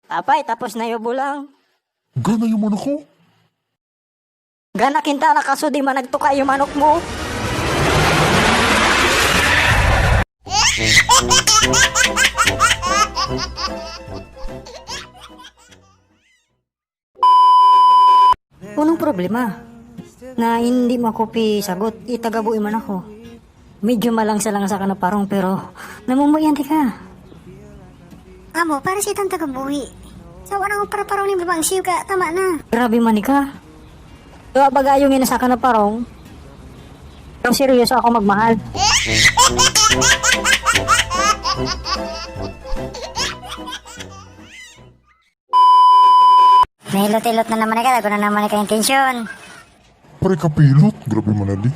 Apay, tapos na yung bulang. Gana yung manok ko. Gana kinta na kaso di man nagtuka yung manok mo. Unong problema? Na hindi makupi sagot, itagabuin man ako. Medyo malangsa-langsa ka na parong pero namumuyan ka. Amo, para si itang tagabuhi. Sawa na akong para-parong ni babang siyo ka, tama na. Grabe man ka. Kaya bagayong inasa ka na parong. Pero seryoso ako magmahal. Mahilot-ilot na naman ka, ako na naman ka intensyon. Pare kapilot. Grabe man na di.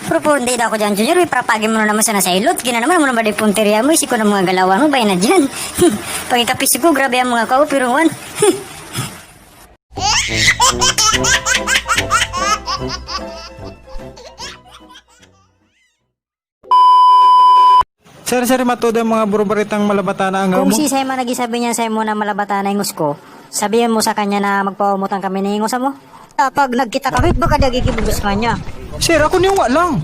Pero po, hindi daw ako dyan, Junior. May parapagin mo na naman sana sa ilot. Gina naman mo naman di punteriya mo. Isiko ng mga galawan mo, bayan na dyan. Pagkakapis ko, grabe ang mga kaupiruan. Sari-sari matuda ang mga burubaritang malabatana ang Kung mo. si Simon nagisabi niya sa mo na malabata na ingos ko, sabihin mo sa kanya na magpaumutan kami ni ingos mo. Kapag nagkita kami, baka nagigibugos ka niya. Sir, ako niyo nga lang.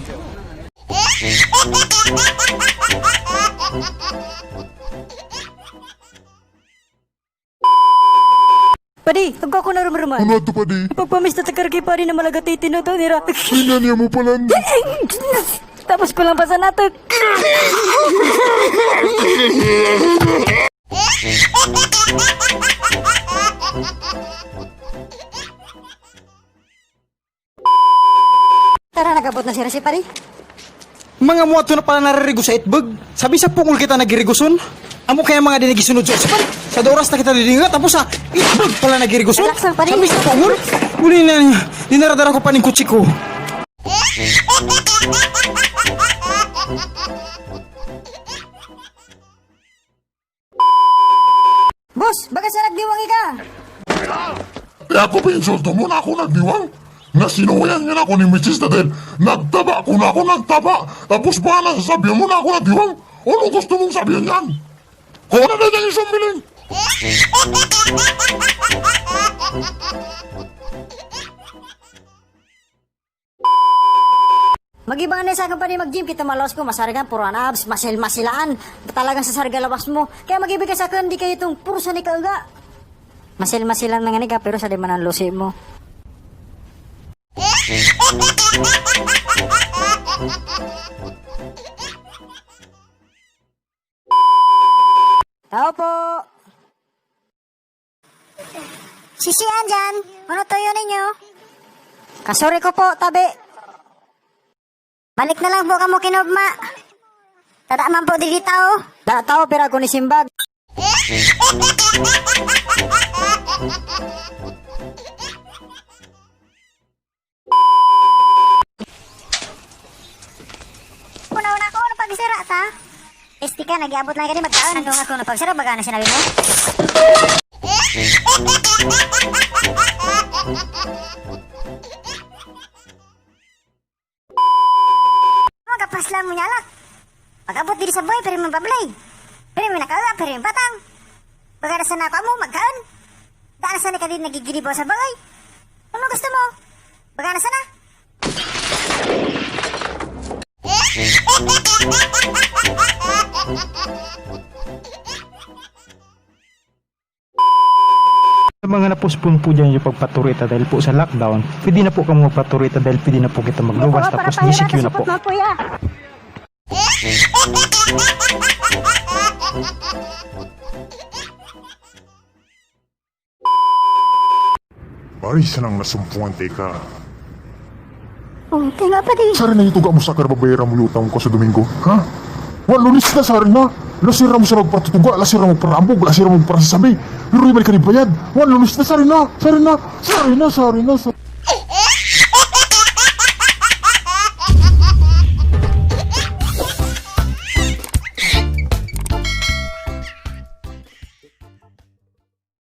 Padi, huwag ako na rumaruman. Ano ito pa di? Pagpamis na takarki pa rin na malagatitin na to, nira. Hinaniya mo pala. Tapos ko lang pa sa natin. Tara, nagabot na si Pari. Mga muwato na pala naririgo sa itbag. Sabi sa pungol kita nagiriguson. Amo kaya mga dinigisunod sa ispan. Sa oras na kita didinga, tapos sa itbag pala nagiriguson. Relax lang, Pari. Sabi sa pungol, muli na niya. Dinaradara ko pa ng kutsi ko. Boss, baka sa nagdiwangi ka. Kaya ako pinsulto mo na ako nagdiwang. Nasinuwayan niya na ako ni Mrs. Dadel. Nagtaba ko na ako nagtaba. Tapos ba nasasabihan mo na ako nagdiwang? Ano gusto mong sabihin yan? Kung na din yung sumbiling. Mag-ibang na sa akin pa rin mag-gym, kita malos ko, masargan, puruan abs, masilaan, talagang sa sarga labas mo. Kaya mag-ibig ka sa akin, di kayo itong puro sa nikaga. Masilan mga nika, pero sa di man ang lusi mo. Tao po! Sisian dyan, ano tuyo ninyo? Kasuri ko po, tabi. Balik na lang po kamo kinugma. Tada man po dili tao. Da tao, pero ako ni Simbag. Una-una ko, ano pagsira ta? Esti ka, nag-iabot lang ka din magkaan. Ano nga ako na pagsira, baga na sinabi mo? Magkapaslan mo nyalak. Pag-abot diri sa boy, pero may bablay. Pero may nakaga, pero may batang. Baga na sana ako mo, magkaan. Daan na sana ka din nagigilibaw sa bagay. Ano gusto mo? Baga na sana. Sa mga napuspon po dyan yung pagpaturita dahil po sa lockdown, pwede na po kami magpaturita dahil pwede na po kita magluwas tapos DCQ na po. Ay, sanang nasumpuan ka. Oh, tinga pa di. Sari na ituga mo sa karbabayara mo yung utang ko sa Domingo. Ha? Lunis na sari na. Lasira mo sa magpatutuga, lasira mo parambog, lasira mo para sasabi. Pero ibalik ka ni bayad. Lunis na sari na. Sari na.